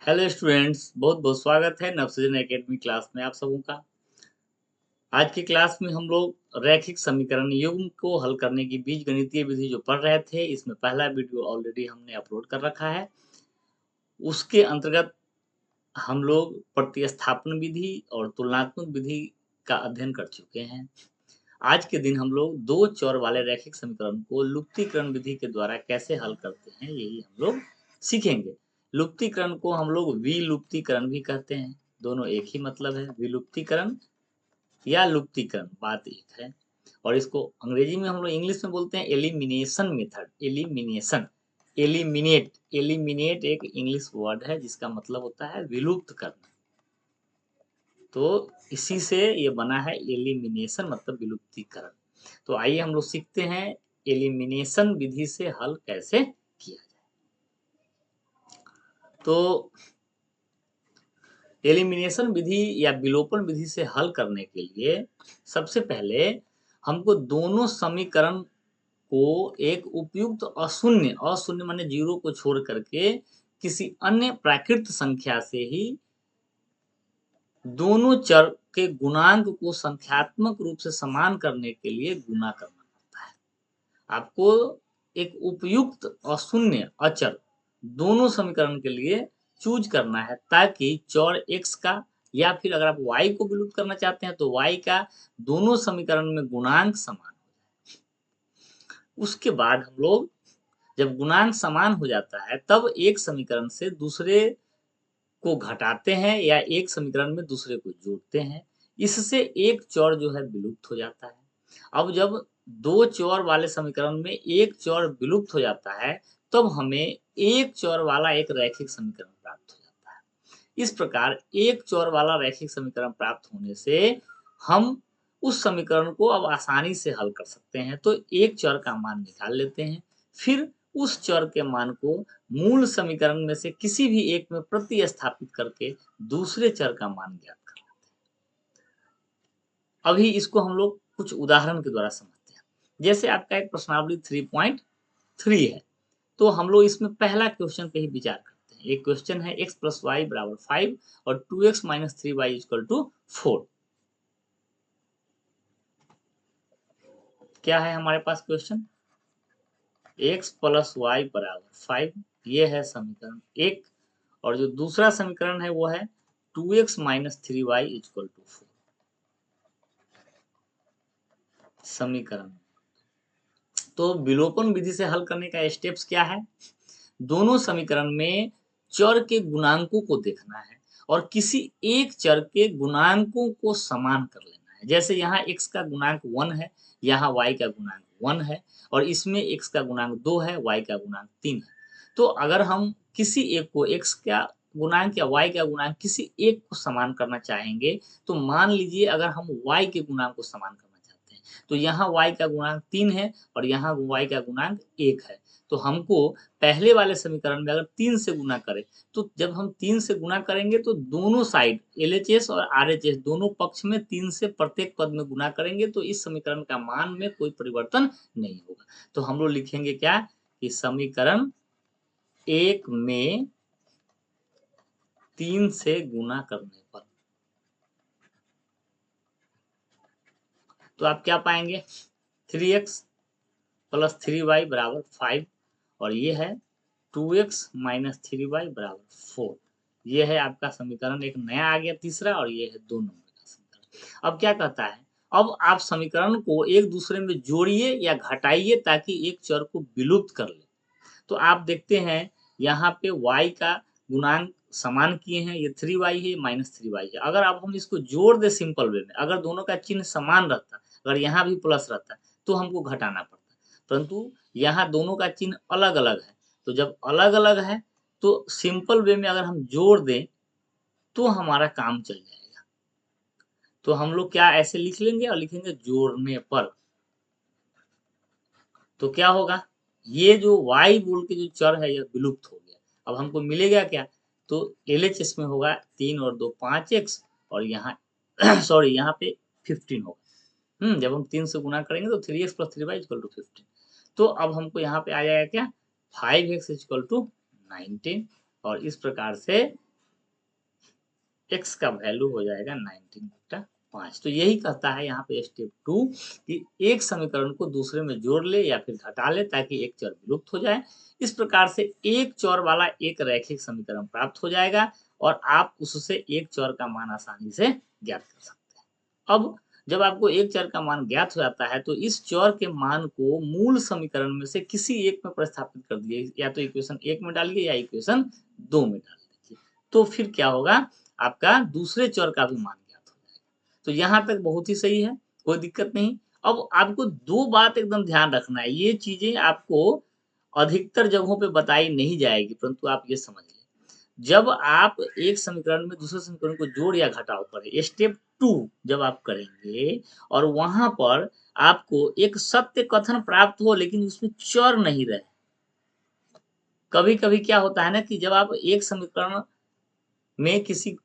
Hello students, बहुत बहुत स्वागत है नवसृजन एकेडमी क्लास में आप सबों का। आज की क्लास में हम लोग रैखिक समीकरण युग्म को हल करने की बीजगणितीय विधि जो पढ़ रहे थे, इसमें पहला वीडियो ऑलरेडी हमने अपलोड कर रखा है। उसके अंतर्गत हम लोग प्रतिस्थापन विधि और तुलनात्मक विधि का अध्ययन कर चुके हैं। आज के दिन हम लोग दो चर वाले रैखिक समीकरण को लुप्तीकरण विधि के द्वारा कैसे हल करते हैं, यही हम लोग सीखेंगे। लुप्तीकरण को हम लोग विलुप्तीकरण भी कहते हैं। दोनों एक ही मतलब है, विलुप्तीकरण या लुप्तीकरण, बात एक है। और इसको अंग्रेजी में हम लोग इंग्लिश में बोलते हैं elimination method. Elimination, eliminate, eliminate एक इंग्लिश वर्ड है जिसका मतलब होता है विलुप्त करना। तो इसी से ये बना है एलिमिनेशन, मतलब विलुप्तीकरण। तो आइए हम लोग सीखते हैं एलिमिनेशन विधि से हल कैसे किया जाए। तो एलिमिनेशन विधि या विलोपन विधि से हल करने के लिए सबसे पहले हमको दोनों समीकरण को एक उपयुक्त अशून्य, अशून्य माने जीरो को छोड़ करके किसी अन्य प्राकृत संख्या से ही दोनों चर के गुणांक को संख्यात्मक रूप से समान करने के लिए गुणा करना पड़ता है। आपको एक उपयुक्त अशून्य अचर दोनों समीकरण के लिए चूज करना है, ताकि चर x का या फिर अगर आप y को विलुप्त करना चाहते हैं तो y का दोनों समीकरण में गुणांक समान हो जाए। उसके बाद हम लोग जब गुणांक समान हो जाता है तब एक समीकरण से दूसरे को घटाते हैं या एक समीकरण में दूसरे को जोड़ते हैं। इससे एक चर जो है विलुप्त हो जाता है। अब जब दो चर वाले समीकरण में एक चर विलुप्त हो जाता है तब हमें एक चर वाला एक रैखिक समीकरण प्राप्त हो जाता है। इस प्रकार एक चर वाला रैखिक समीकरण प्राप्त होने से हम उस समीकरण को अब आसानी से हल कर सकते हैं। तो एक चर का मान निकाल लेते हैं, फिर उस चर के मान को मूल समीकरण में से किसी भी एक में प्रतिस्थापित करके दूसरे चर का मान ज्ञात कर लेते हैं। अभी इसको हम लोग कुछ उदाहरण के द्वारा समझते हैं। जैसे आपका एक प्रश्नावली 3.3 है, तो हम लोग इसमें पहला क्वेश्चन पे ही विचार करते हैं। एक क्वेश्चन है x प्लस वाई बराबर 5 और 2x minus 3y equal to 4। क्या है हमारे पास क्वेश्चन? x प्लस वाई बराबर 5, ये है समीकरण एक। और जो दूसरा समीकरण है वो है 2x minus 3y equal to 4, समीकरण। तो विलोपन विधि से हल करने का स्टेप्स क्या है? दोनों समीकरण में चर के गुणांकों को देखना है और किसी एक चर के गुणांकों को समान कर लेना है। जैसे यहाँ x का गुणांक 1 है, यहाँ y का गुणांक 1 है, और इसमें x का गुणांक 2 है, y का गुणांक 3 है। तो अगर हम किसी एक को x का गुणांक या y का गुणांक किसी एक को समान करना चाहेंगे, तो मान लीजिए अगर हम y के गुणांक को समान करना चाहते हैं, तो यहाँ y का गुणांक 3 है और यहाँ y का गुणांक 1 है। तो हमको पहले वाले समीकरण में अगर 3 से गुना करें, तो जब हम 3 से गुना करेंगे तो दोनों साइड LHS और RHS दोनों पक्ष में 3 से प्रत्येक पद में गुना करेंगे, तो इस समीकरण का मान में कोई परिवर्तन नहीं होगा। तो हम लोग लिखेंगे क्या कि समीकरण एक में 3 से गुना करने पर, तो आप क्या पाएंगे? 3x प्लस 3y बराबर 5, और ये है 2x माइनस 3y बराबर 4। ये है आपका समीकरण एक नया आ गया तीसरा, और ये है 2 नंबर का समीकरण। अब क्या कहता है, अब आप समीकरण को एक दूसरे में जोड़िए या घटाइए ताकि एक चर को विलुप्त कर ले। तो आप देखते हैं यहाँ पे y का गुणांक समान किए हैं, ये 3y है, माइनस 3y है। अगर अब हम इसको जोड़ दे सिंपल वे में, अगर दोनों का चिन्ह समान रहता, अगर यहाँ भी प्लस रहता तो हमको घटाना पड़ता, परंतु यहाँ दोनों का चिन्ह अलग अलग है। तो जब अलग अलग है तो सिंपल वे में अगर हम जोड़ दें तो हमारा काम चल जाएगा। तो हम लोग क्या ऐसे लिख लेंगे और लिखेंगे जोड़ने पर। तो क्या होगा, ये जो y बोल के जो चर है यह विलुप्त हो गया। अब हमको मिलेगा क्या? तो LHS में होगा 3 और 2 5x, और यहाँ सॉरी यहाँ पे 15 होगा। जब हम 3 से गुना करेंगे तो 3x plus 3y equal to 15। तो अब हमको यहाँ पे आ जाएगा क्या, 5x इक्वल टू 19। और इस प्रकार से x का वैल्यू हो जाएगा 19/5। तो यही कहता है यहाँ पे स्टेप 2 कि एक समीकरण को दूसरे में जोड़ ले या फिर घटा ले ताकि एक चर विलुप्त हो जाए। इस प्रकार से एक चर वाला एक रैखिक समीकरण प्राप्त हो जाएगा और आप उससे एक चर का मान आसानी से ज्ञात कर सकते हैं। अब जब आपको एक चर का मान ज्ञात हो जाता है तो इस चर के मान को मूल समीकरण में से किसी एक में प्रतिस्थापित कर दिए, या तो इक्वेशन 1 में डालिए या इक्वेशन 2 में डाल दीजिए। तो फिर क्या होगा, आपका दूसरे चर का भी मान ज्ञात हो जाएगा। तो यहाँ तक बहुत ही सही है, कोई दिक्कत नहीं। अब आपको दो बात एकदम ध्यान रखना है, ये चीजें आपको अधिकतर जगहों पे बताई नहीं जाएगी, परंतु आप ये समझ लें, जब आप एक समीकरण में दूसरे समीकरण को जोड़ या घटाव करें, स्टेप 2 जब आप करेंगे और वहां पर आपको एक सत्य कथन प्राप्त हो लेकिन उसमें चर नहीं रहे। कभी कभी क्या होता है ना कि जब आप एक समीकरण में किसी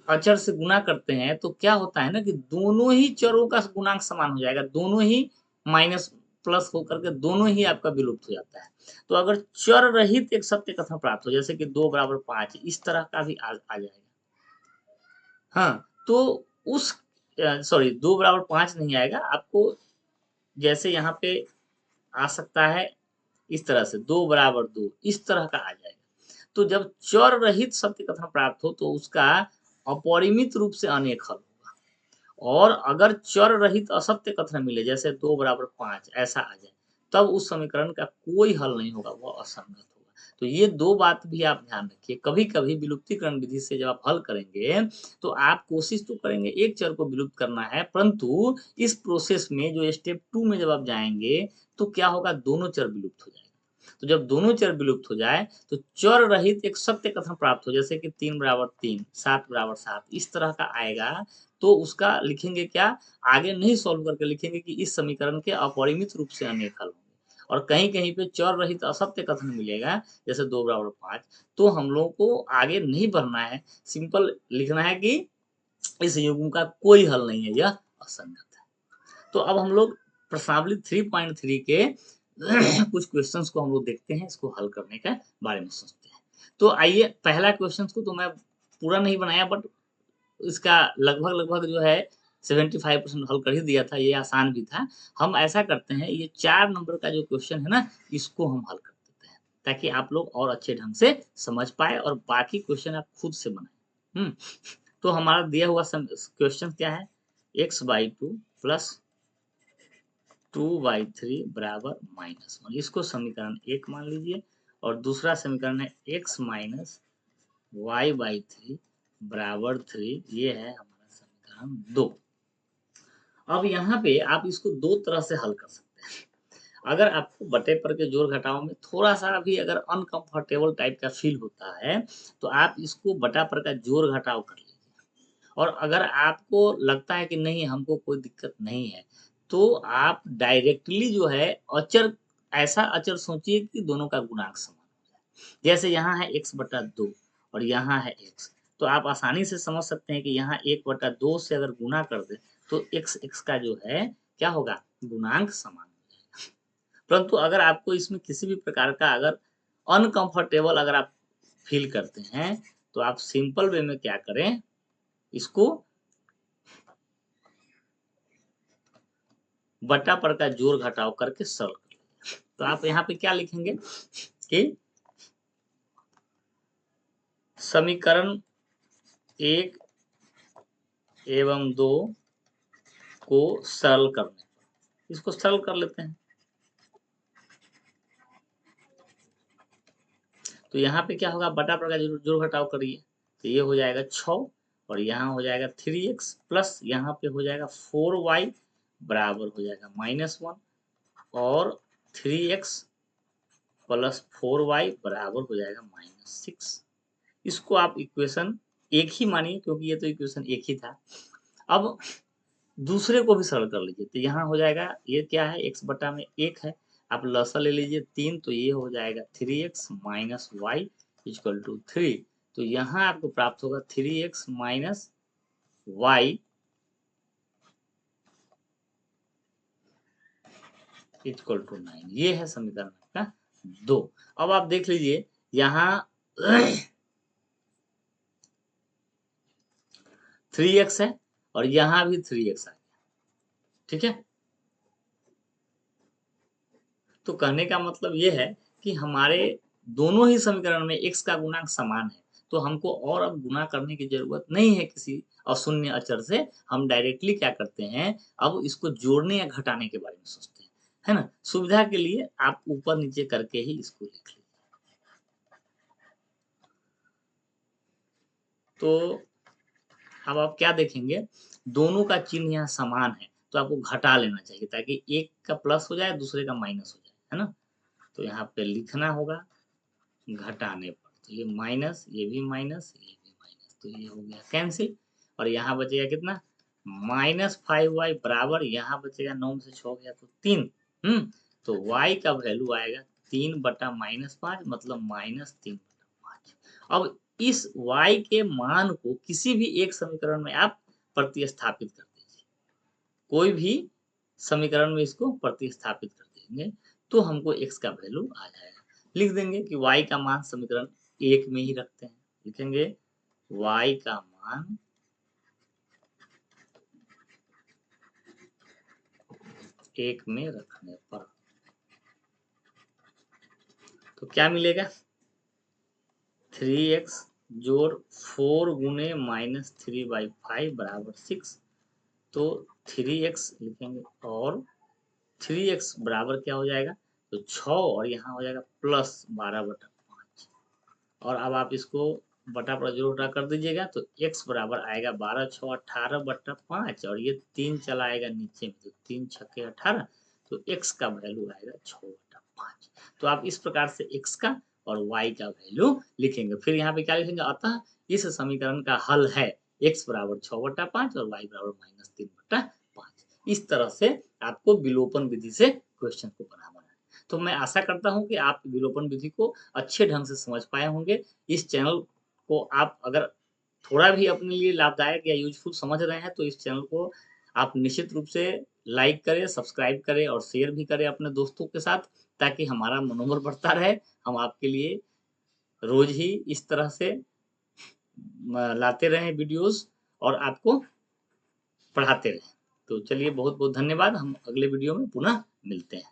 अचर से गुना करते हैं तो क्या होता है ना कि दोनों ही चरों का गुणांक समान हो जाएगा, दोनों ही माइनस प्लस होकर के दोनों ही आपका विलुप्त हो जाता है। तो अगर चर रहित एक सत्य कथन प्राप्त हो, जैसे कि 2 = 5, इस तरह का भी आ जाएगा। हाँ, तो उस सॉरी 2 = 5 नहीं आएगा आपको, जैसे यहाँ पे आ सकता है इस तरह से 2 = 2, इस तरह का आ जाएगा। तो जब चर रहित सत्य कथन प्राप्त हो तो उसका अपरिमित रूप से अनेक हल होगा, और अगर चर रहित असत्य कथन मिले जैसे 2 = 5 ऐसा आ जाए, तब उस समीकरण का कोई हल नहीं होगा, वो असंगत होगा। तो ये दो बात भी आप ध्यान रखिए। कभी कभी विलुप्तीकरण विधि से जब आप हल करेंगे तो आप कोशिश तो करेंगे एक चर को विलुप्त करना है, परंतु इस प्रोसेस में जो स्टेप 2 में जब आप जाएंगे तो क्या होगा, दोनों चर विलुप्त हो जाएंगे। तो जब दोनों चर विलुप्त हो जाए तो चर रहित एक सत्य कथन प्राप्त हो, जैसे कि 3 = 3, 7 = 7, इस तरह का आएगा। तो उसका लिखेंगे क्या, आगे नहीं सॉल्व करके लिखेंगे कि इस समीकरण के अपरिमित रूप से अनेक हल होंगे। और कहीं कहीं पे चर रहित असत्य कथन मिलेगा जैसे 2 = 5, तो हम लोगों को आगे नहीं बढ़ना है, सिंपल लिखना है कि इस युग्म का कोई हल नहीं है, यह असंगत है। तो अब हम लोग प्रश्नावली 3.3 के कुछ क्वेश्चंस को हम लोग देखते हैं, इसको हल करने के बारे में सोचते हैं। तो आइए, पहला क्वेश्चन को तो मैं पूरा नहीं बनाया, बट इसका लगभग लगभग जो है 75% हल कर ही दिया था, ये आसान भी था। हम ऐसा करते हैं, ये 4 नंबर का जो क्वेश्चन है ना, इसको हम हल कर देते हैं ताकि आप लोग और अच्छे ढंग से समझ पाए और बाकी क्वेश्चन आप खुद से बनाए। तो हमारा दिया हुआ क्वेश्चन क्या है, x/2 प्लस 2/3 बराबर -1, इसको समीकरण 1 मान लीजिए। और दूसरा समीकरण है x माइनस y/3 बराबर 3, ये है हमारा समीकरण 2। अब यहाँ पे आप इसको दो तरह से हल कर सकते हैं। अगर आपको बटे पर के जोड़ घटाव में थोड़ा सा भी अगर अनकंफर्टेबल टाइप का फील होता है तो आप इसको बटा पर का जोड़ घटाव कर लीजिए। और अगर आपको लगता है कि नहीं, हमको कोई दिक्कत नहीं है, तो आप डायरेक्टली जो है अचर, ऐसा अचर सोचिए कि दोनों का गुणांक समान हो जाए। जैसे यहाँ है x/2 और यहाँ है x, तो आप आसानी से समझ सकते हैं कि यहाँ 1/2 से अगर गुना कर दे तो x का जो है क्या होगा, गुणांक समान हो जाएगा। परंतु अगर आपको इसमें किसी भी प्रकार का अगर अनकंफर्टेबल अगर आप फील करते हैं तो आप सिंपल वे में क्या करें, इसको बटा पर का जोड़ घटाव करके सरल कर लीजिए। तो आप यहाँ पे क्या लिखेंगे कि समीकरण 1 एवं 2 को सरल करने, इसको सरल कर लेते हैं। तो यहाँ पे क्या होगा, बटा पर का जोड़ घटाव करिए तो ये हो जाएगा 6, और यहाँ हो जाएगा 3x प्लस यहाँ पे हो जाएगा 4y बराबर हो जाएगा -1, और 3x प्लस 4y बराबर हो जाएगा -6। इसको आप इक्वेशन एक ही मानिए क्योंकि ये तो इक्वेशन एक ही था। अब दूसरे को भी सरल कर लीजिए, तो यहाँ हो जाएगा, ये क्या है, x बटा में 1 है, आप लसा ले लीजिए 3, तो ये हो जाएगा 3x minus Y equal to 3। तो यहाँ आपको प्राप्त होगा 3x minus Y equal to 9। ये है समीकरण का 2। अब आप देख लीजिए यहाँ 3x है और यहाँ भी 3x आ गया, ठीक है। तो कहने का मतलब ये है कि हमारे दोनों ही समीकरण में x का गुणांक समान है, तो हमको और अब गुणा करने की जरूरत नहीं है किसी अशून्य अचर से। हम डायरेक्टली क्या करते हैं, अब इसको जोड़ने या घटाने के बारे में सोचते हैं, है ना। सुविधा के लिए आप ऊपर नीचे करके ही इसको लिख लीजिए। तो अब आप क्या देखेंगे, दोनों का चिन्ह यहाँ समान है, तो आपको घटा लेना चाहिए ताकि एक का प्लस हो जाए दूसरे का माइनस हो जाए, है ना। तो यहाँ पे लिखना होगा घटाने पर, तो ये माइनस, ये भी माइनस, ये भी माइनस, तो ये हो गया कैंसिल। और यहाँ बचेगा कितना, -5y बराबर, यहाँ बचेगा 9 में से 6 गया तो 3। तो y का वैल्यू आएगा 3/-5, मतलब -3/5। अब इस y के मान को किसी भी एक समीकरण में आप प्रतिस्थापित कर दीजिए, कोई भी समीकरण में इसको प्रतिस्थापित कर देंगे तो हमको x का वैल्यू आ जाएगा। लिख देंगे कि y का मान समीकरण 1 में ही रखते हैं, लिखेंगे y का मान एक में रखने पर, तो क्या मिलेगा, 3x जोड़ 4 गुने -3/5 बराबर 6। तो 3x लिखेंगे और 3x बराबर क्या हो जाएगा, तो 6 और यहाँ हो जाएगा +12/5। और अब आप इसको बटा पर जोड़ घटा कर दीजिएगा तो x बराबर आएगा 12 6 18/5, और ये 3 चला आएगा नीचे में, तो 3 छक्के 18, तो x का वैल्यू आएगा 6/5। तो आप इस प्रकार से x का और y का वैल्यू लिखेंगे। फिर यहाँ पे क्या लिखेंगे, अतः इस समीकरण का हल है x बराबर 6/5 और y बराबर -3/5। इस तरह से आपको विलोपन विधि से क्वेश्चन को बनाना है। तो मैं आशा करता हूँ कि आप विलोपन विधि को अच्छे ढंग से समझ पाए होंगे। इस चैनल को आप अगर थोड़ा भी अपने लिए लाभदायक या यूजफुल समझ रहे हैं तो इस चैनल को आप निश्चित रूप से लाइक करें, सब्सक्राइब करें और शेयर भी करें अपने दोस्तों के साथ, ताकि हमारा मनोबल बढ़ता रहे। हम आपके लिए रोज ही इस तरह से लाते रहें वीडियोस और आपको पढ़ाते रहें। तो चलिए बहुत बहुत धन्यवाद, हम अगले वीडियो में पुनः मिलते हैं।